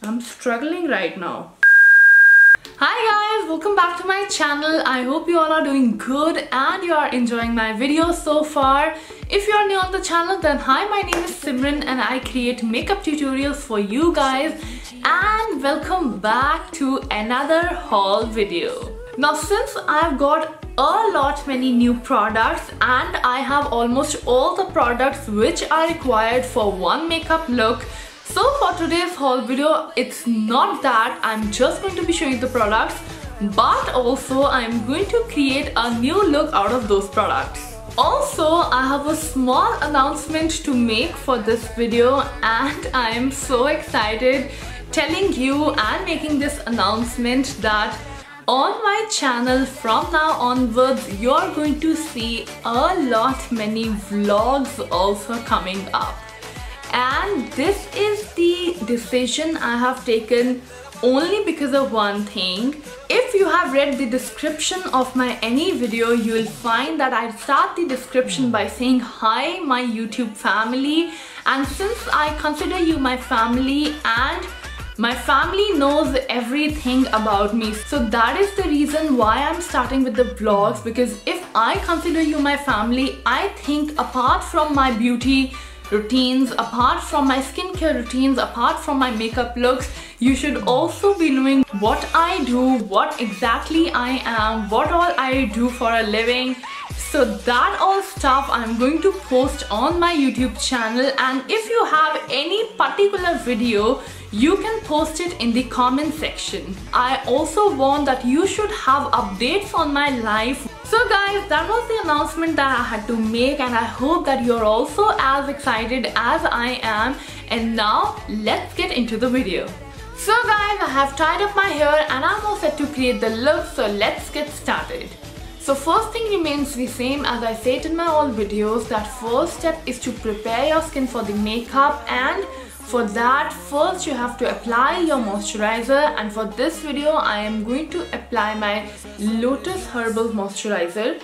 I'm struggling right now. Hi guys, welcome back to my channel. I hope you all are doing good and you are enjoying my videos so far. If you are new on the channel, then hi, my name is Simran and I create makeup tutorials for you guys, and welcome back to another haul video. Now since I've got a lot many new products and I have almost all the products which are required for one makeup look, so for today's haul video, it's not that I'm just going to be showing the products, but also I'm going to create a new look out of those products. Also, I have a small announcement to make for this video and I am so excited telling you and making this announcement that on my channel from now onwards you're going to see a lot many vlogs also coming up. And this is the decision I have taken only because of one thing. If you have read the description of my any video, you will find that I start the description by saying hi my YouTube family, and since I consider you my family and my family knows everything about me, so that is the reason why I'm starting with the vlogs, because if I consider you my family, I think apart from my beauty routines, apart from my skincare routines, apart from my makeup looks, you should also be knowing what I do, what exactly I am, what all I do for a living. So that all stuff I'm going to post on my YouTube channel, and if you have any particular video, you can post it in the comment section. I also want that you should have updates on my life. So guys, that was the announcement that I had to make, and I hope that you're also as excited as I am. And now let's get into the video. So guys, I have tied up my hair and I'm all set to create the look, so let's get started. So first thing remains the same as I said in my all videos, that first step is to prepare your skin for the makeup, and for that first you have to apply your moisturizer, and for this video I am going to apply my Lotus Herbal Moisturizer.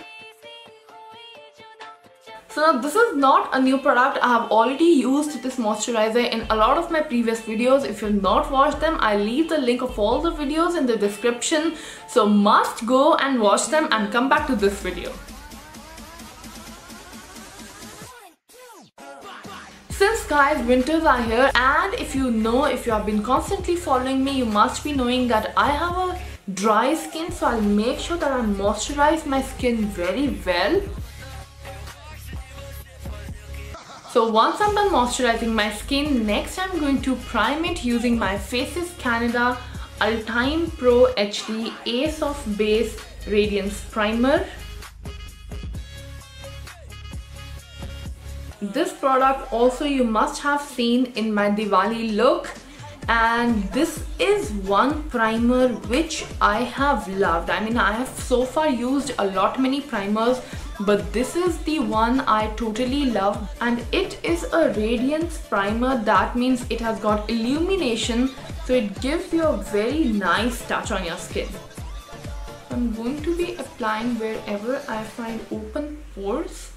So now this is not a new product. I have already used this moisturizer in a lot of my previous videos. If you've not watched them, I'll leave the link of all the videos in the description. So must go and watch them and come back to this video. Since guys, winters are here, and if you have been constantly following me, you must be knowing that I have a dry skin, so I'll make sure that I moisturize my skin very well. So once I'm done moisturizing my skin, next I'm going to prime it using my Faces Canada Ultime Pro HD Ace of Base Radiance Primer. This product also you must have seen in my Diwali look, and this is one primer which I have loved. I mean, I have so far used a lot many primers, but this is the one I totally love, and it is a radiance primer. That means it has got illumination, so it gives you a very nice touch on your skin. I'm going to be applying wherever I find open pores.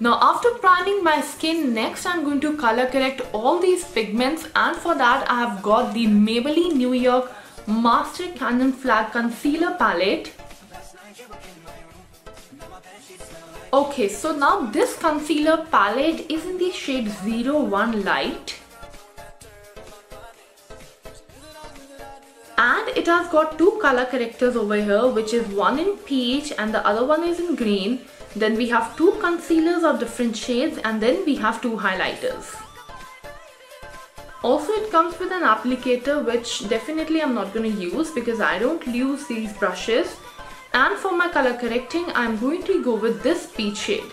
Now after priming my skin, next I'm going to color correct all these pigments, and for that I have got the Maybelline New York Master Cannon Flag Concealer Palette. Okay, so now this concealer palette is in the shade 01 Light. And it has got two color correctors over here, which is one in peach and the other one is in green. Then we have two concealers of different shades, and then we have two highlighters. Also it comes with an applicator, which definitely I'm not going to use because I don't use these brushes. And for my color correcting, I'm going to go with this peach shade.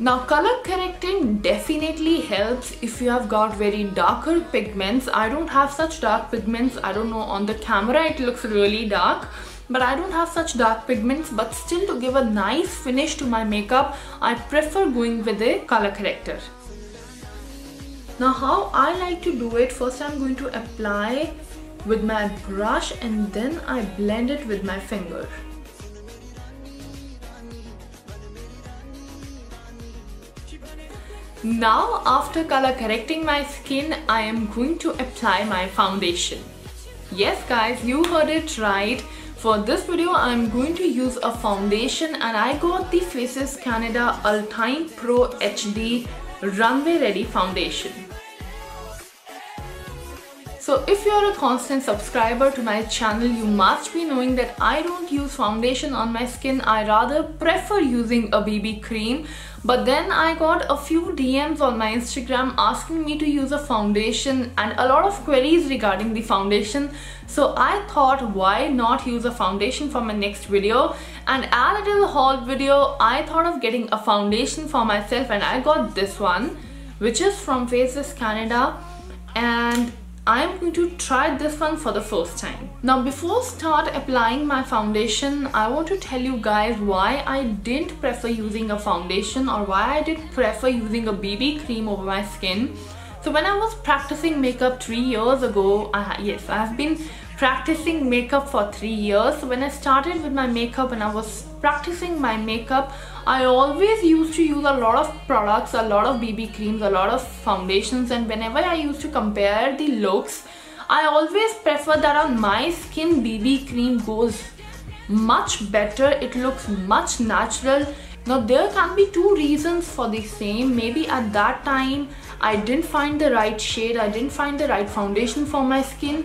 Now color correcting definitely helps if you have got very darker pigments. I don't have such dark pigments. I don't know, on the camera it looks really dark, but I don't have such dark pigments. But still, to give a nice finish to my makeup, I prefer going with a color corrector. Now how I like to do it, first I'm going to apply with my brush and then I blend it with my finger. Now after color correcting my skin, I am going to apply my foundation. Yes guys, you heard it right. For this video, I'm going to use a foundation and I got the Faces Canada Ultime Pro HD Runway Ready Foundation. So if you're a constant subscriber to my channel, you must be knowing that I don't use foundation on my skin. I rather prefer using a BB cream. But then I got a few DMs on my Instagram asking me to use a foundation and a lot of queries regarding the foundation. So I thought, why not use a foundation for my next video? And as it is a haul video, I thought of getting a foundation for myself and I got this one, which is from Faces Canada, and I'm going to try this one for the first time. Now before start applying my foundation, I want to tell you guys why I didn't prefer using a foundation or why I did prefer using a BB cream over my skin. So when I was practicing makeup 3 years ago, I've been practicing makeup for 3 years. So when I started with my makeup and I was practicing my makeup, I always used to use a lot of products, a lot of BB creams, a lot of foundations, and whenever I used to compare the looks, I always prefer that on my skin BB cream goes much better. It looks much natural. Now there can be two reasons for the same. Maybe at that time I didn't find the right shade, I didn't find the right foundation for my skin,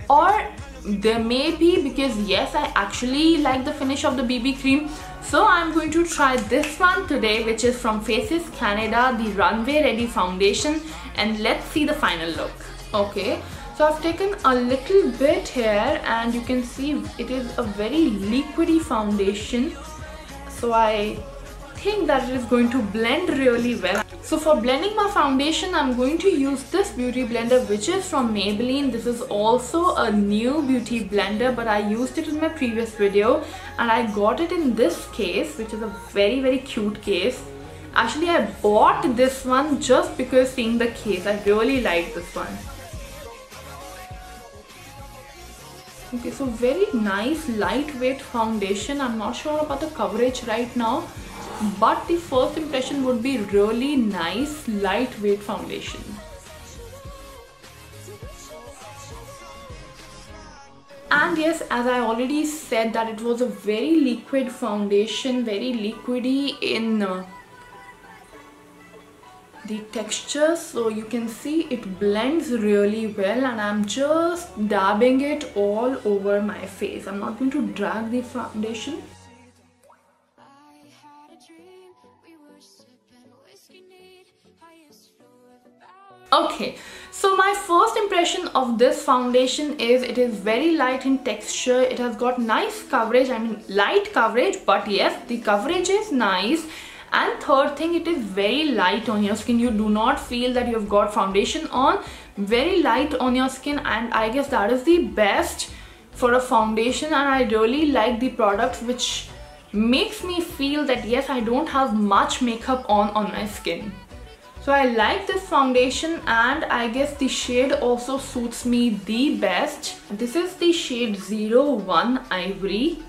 or there may be because yes, I actually like the finish of the BB cream. So I'm going to try this one today, which is from Faces Canada, the Runway Ready Foundation, and let's see the final look. Okay, so I've taken a little bit here and you can see it is a very liquidy foundation. So I think that it is going to blend really well. So for blending my foundation, I'm going to use this beauty blender, which is from Maybelline. This is also a new beauty blender, but I used it in my previous video and I got it in this case, which is a very cute case. Actually, I bought this one just because seeing the case, I really like this one. Okay, so very nice lightweight foundation. I'm not sure about the coverage right now, but the first impression would be really nice lightweight foundation. And yes, as I already said that it was a very liquid foundation, very liquidy in the texture, so you can see it blends really well, and I'm just dabbing it all over my face. I'm not going to drag the foundation. Okay, so my first impression of this foundation is it is very light in texture. It has got nice coverage, I mean light coverage, but yes, the coverage is nice. And third thing, it is very light on your skin. You do not feel that you've got foundation on. Very light on your skin, and I guess that is the best for a foundation. And I really like the product, which makes me feel that yes, I don't have much makeup on my skin. So I like this foundation, and I guess the shade also suits me the best. This is the shade 01 Ivory.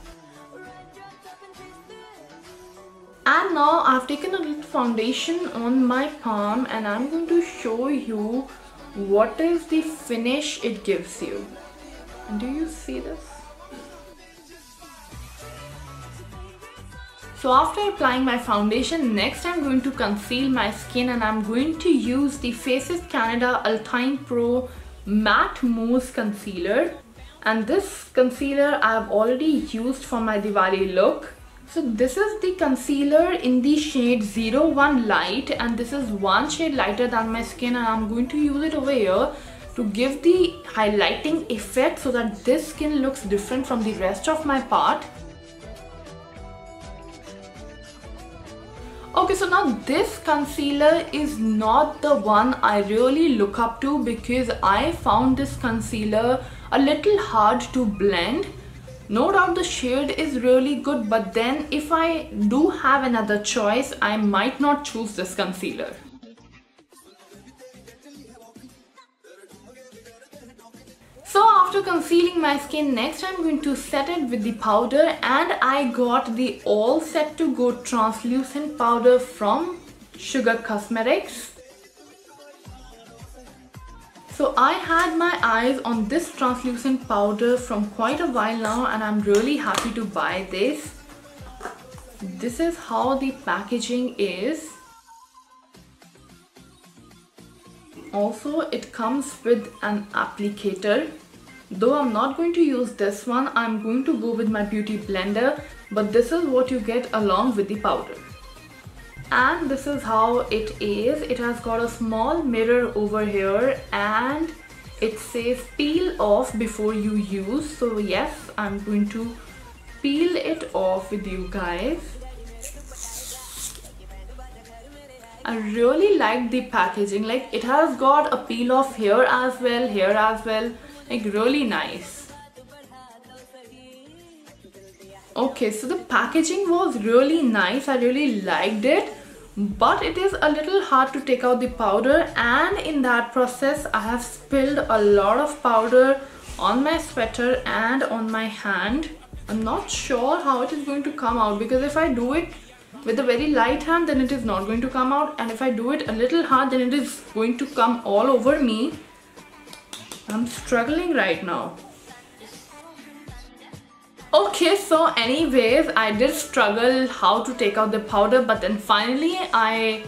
And now I've taken a little foundation on my palm and I'm going to show you what is the finish it gives you. Do you see this? So after applying my foundation, next I'm going to conceal my skin, and I'm going to use the Faces Canada Ultime Pro Matte Mousse Concealer. And this concealer I've already used for my Diwali look. So this is the concealer in the shade 01 Light, and this is one shade lighter than my skin, and I'm going to use it over here to give the highlighting effect so that this skin looks different from the rest of my part. Okay, so now this concealer is not the one I really look up to, because I found this concealer a little hard to blend. No doubt the shade is really good, but then if I do have another choice, I might not choose this concealer. after concealing my skin, next I'm going to set it with the powder, and I got the All Set to Go translucent powder from Sugar Cosmetics. So I had my eyes on this translucent powder from quite a while now, and I'm really happy to buy this. This is how the packaging is. Also, it comes with an applicator. Though I'm not going to use this one, I'm going to go with my beauty blender, but this is what you get along with the powder. And this is how it is. It has got a small mirror over here, and it says peel off before you use. So yes, I'm going to peel it off with you guys. I really like the packaging. Like, it has got a peel off here as well, like really nice. Okay, so the packaging was really nice. I really liked it, but it is a little hard to take out the powder, and in that process I have spilled a lot of powder on my sweater and on my hand. I'm not sure how it is going to come out, because if I do it with a very light hand, then it is not going to come out, and if I do it a little hard, then it is going to come all over me. I'm struggling right now. Okay, so anyways, I did struggle how to take out the powder, but then finally I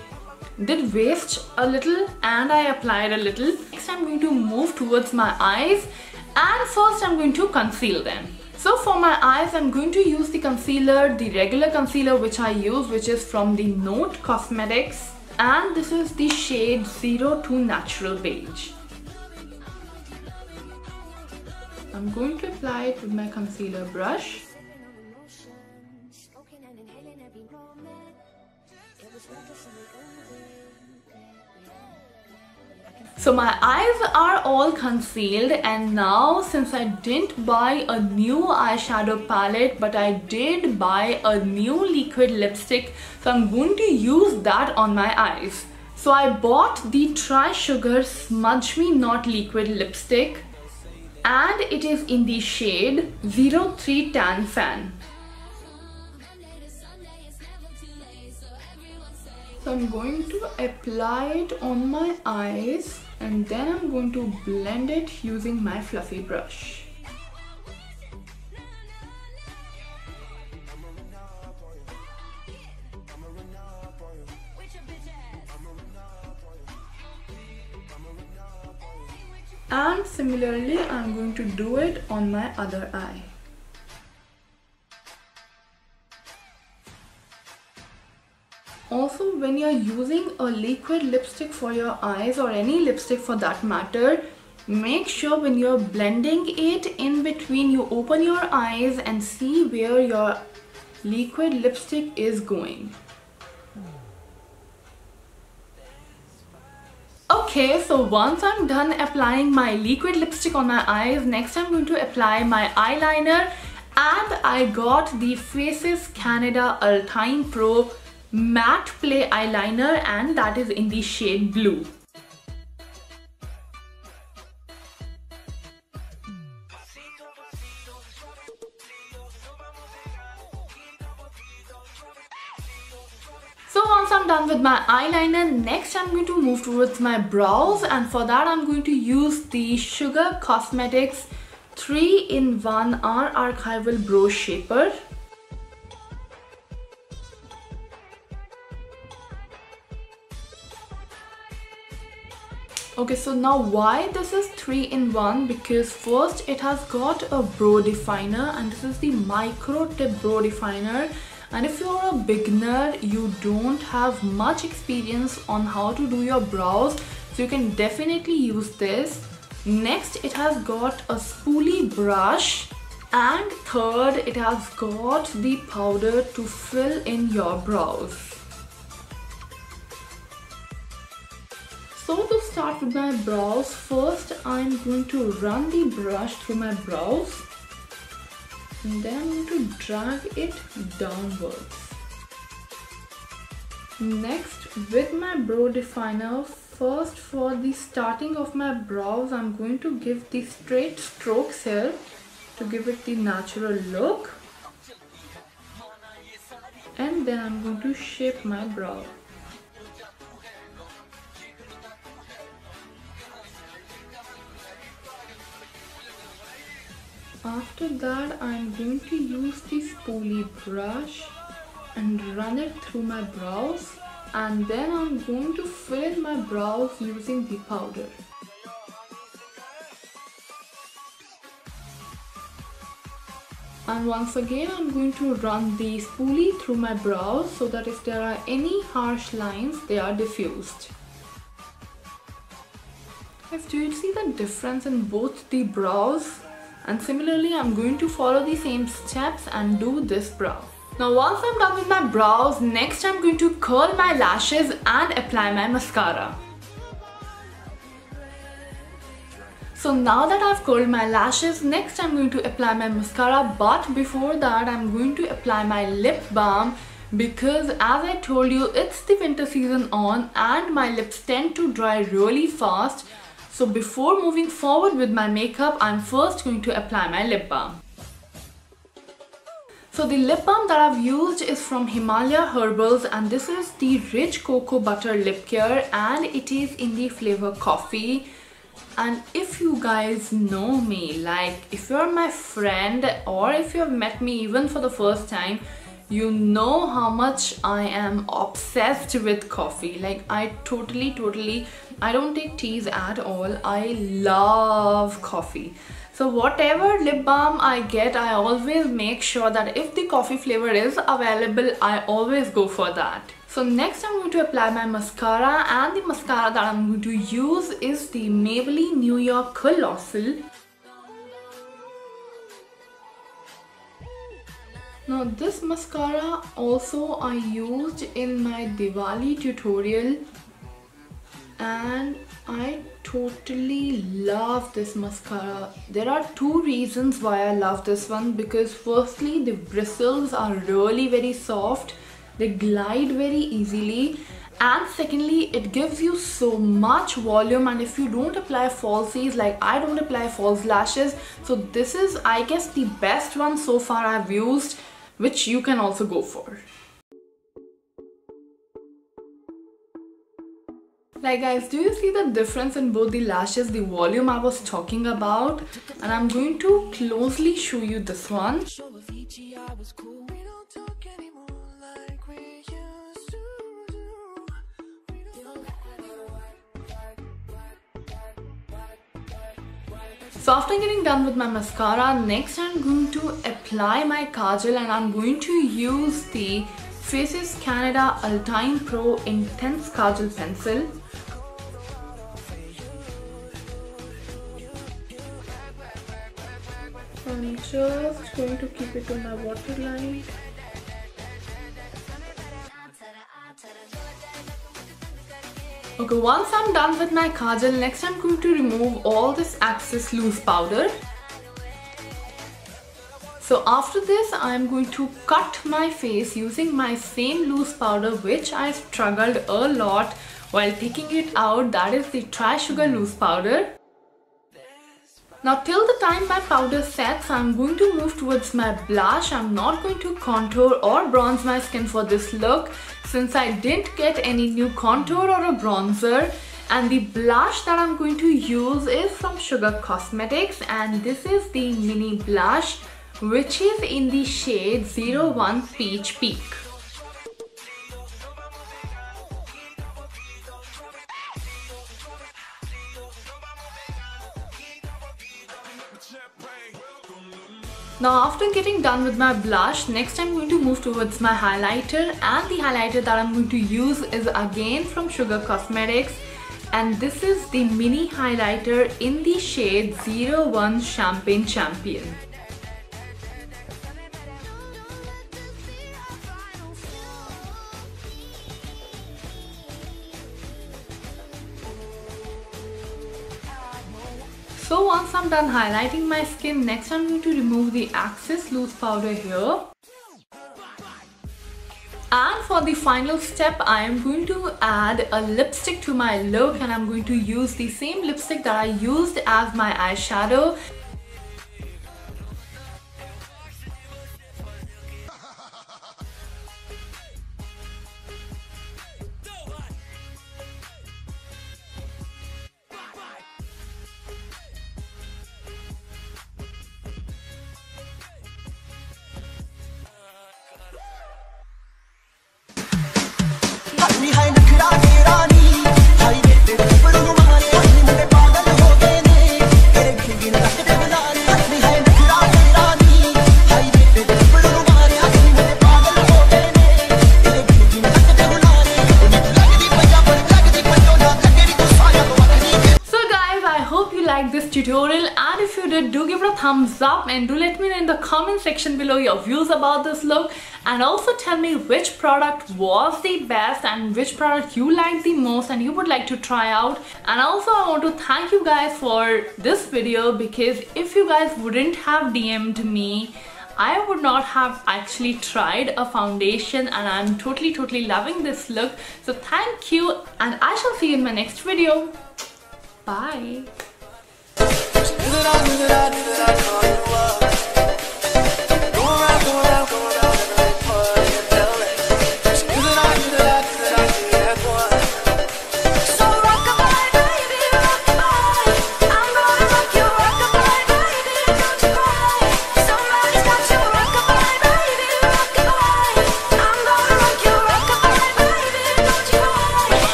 did waste a little and I applied a little. Next I'm going to move towards my eyes, and first I'm going to conceal them. So for my eyes, I'm going to use the concealer, the regular concealer which I use, which is from the Note Cosmetics, and this is the shade 02 Natural Beige. I'm going to apply it with my concealer brush. So my eyes are all concealed, and now since I didn't buy a new eyeshadow palette, but I did buy a new liquid lipstick, so I'm going to use that on my eyes. So I bought the Try Sugar Smudge Me Not liquid lipstick, and it is in the shade 03 Tan Fan. So I'm going to apply it on my eyes, and then I'm going to blend it using my fluffy brush. And similarly, I'm going to do it on my other eye. Also, when you're using a liquid lipstick for your eyes, or any lipstick for that matter, make sure when you're blending it in between, you open your eyes and see where your liquid lipstick is going. Okay, so once I'm done applying my liquid lipstick on my eyes, next I'm going to apply my eyeliner, and I got the Faces Canada Ultime Pro Matte Play Eyeliner, and that is in the shade blue. So once I'm done with my eyeliner, next I'm going to move towards my brows, and for that I'm going to use the Sugar Cosmetics 3-in-1 R Archival Brow Shaper. Okay, so now why this is 3-in-1? Because first it has got a brow definer, and this is the Micro Tip Brow Definer. And if you're a beginner, you don't have much experience on how to do your brows, so you can definitely use this. Next, it has got a spoolie brush, and third, it has got the powder to fill in your brows. So to start with my brows, first I'm going to run the brush through my brows, and then I'm going to drag it downwards. Next, with my brow definer, First, for the starting of my brows, I'm going to give the straight strokes here to give it the natural look. And then I'm going to shape my brow. After that, I'm going to use the spoolie brush and run it through my brows, and then I'm going to fill in my brows using the powder. And once again, I'm going to run the spoolie through my brows so that if there are any harsh lines, they are diffused. Guys, do you see the difference in both the brows? And similarly, I'm going to follow the same steps and do this brow. Now once I'm done with my brows, next I'm going to curl my lashes and apply my mascara. So now that I've curled my lashes, next I'm going to apply my mascara, but before that I'm going to apply my lip balm because as I told you, it's the winter season on and my lips tend to dry really fast. So before moving forward with my makeup, I'm first going to apply my lip balm. So the lip balm that I've used is from Himalaya Herbals, and this is the Rich Cocoa Butter Lip Care, and it is in the flavor coffee. And if you guys know me, like if you're my friend or if you have met me even for the first time, you know how much I am obsessed with coffee. Like I totally, I don't take teas at all. I love coffee. So whatever lip balm I get, I always make sure that if the coffee flavor is available, I always go for that. So next I'm going to apply my mascara, and the mascara that I'm going to use is the Maybelline New York Colossal. Now this mascara also I used in my Diwali tutorial, and I totally love this mascara. There are two reasons why I love this one, because firstly the bristles are really very soft, they glide very easily, and secondly it gives you so much volume, and if you don't apply falsies, like I don't apply false lashes, so this is I guess the best one so far I've used, which you can also go for. Like guys, do you see the difference in both the lashes, the volume I was talking about? And I'm going to closely show you this one. So after getting done with my mascara, next I'm going to apply my kajal, and I'm going to use the Faces Canada Ultime Pro Intense Kajal Pencil. I'm just going to keep it on my waterline. Okay, once I'm done with my kajal, next I'm going to remove all this excess loose powder. So after this, I'm going to cut my face using my same loose powder which I struggled a lot while taking it out, that is the Tri Sugar loose powder. Now till the time my powder sets, I'm going to move towards my blush. I'm not going to contour or bronze my skin for this look since I didn't get any new contour or a bronzer. And the blush that I'm going to use is from Sugar Cosmetics, and this is the mini blush which is in the shade 01 Peach Peak. Now after getting done with my blush, next I'm going to move towards my highlighter, and the highlighter that I'm going to use is again from Sugar Cosmetics, and this is the mini highlighter in the shade 01 Champagne Champion. So once I'm done highlighting my skin, next I'm going to remove the excess loose powder here. And for the final step, I am going to add a lipstick to my look, and I'm going to use the same lipstick that I used as my eyeshadow. This tutorial, and if you did, do give it a thumbs up and do let me know in the comment section below your views about this look, and also tell me which product was the best and which product you liked the most and you would like to try out. And also I want to thank you guys for this video, because if you guys wouldn't have DM'd me, I would not have actually tried a foundation, and I'm totally loving this look. So thank you, and I shall see you in my next video. Bye. Did I call you up?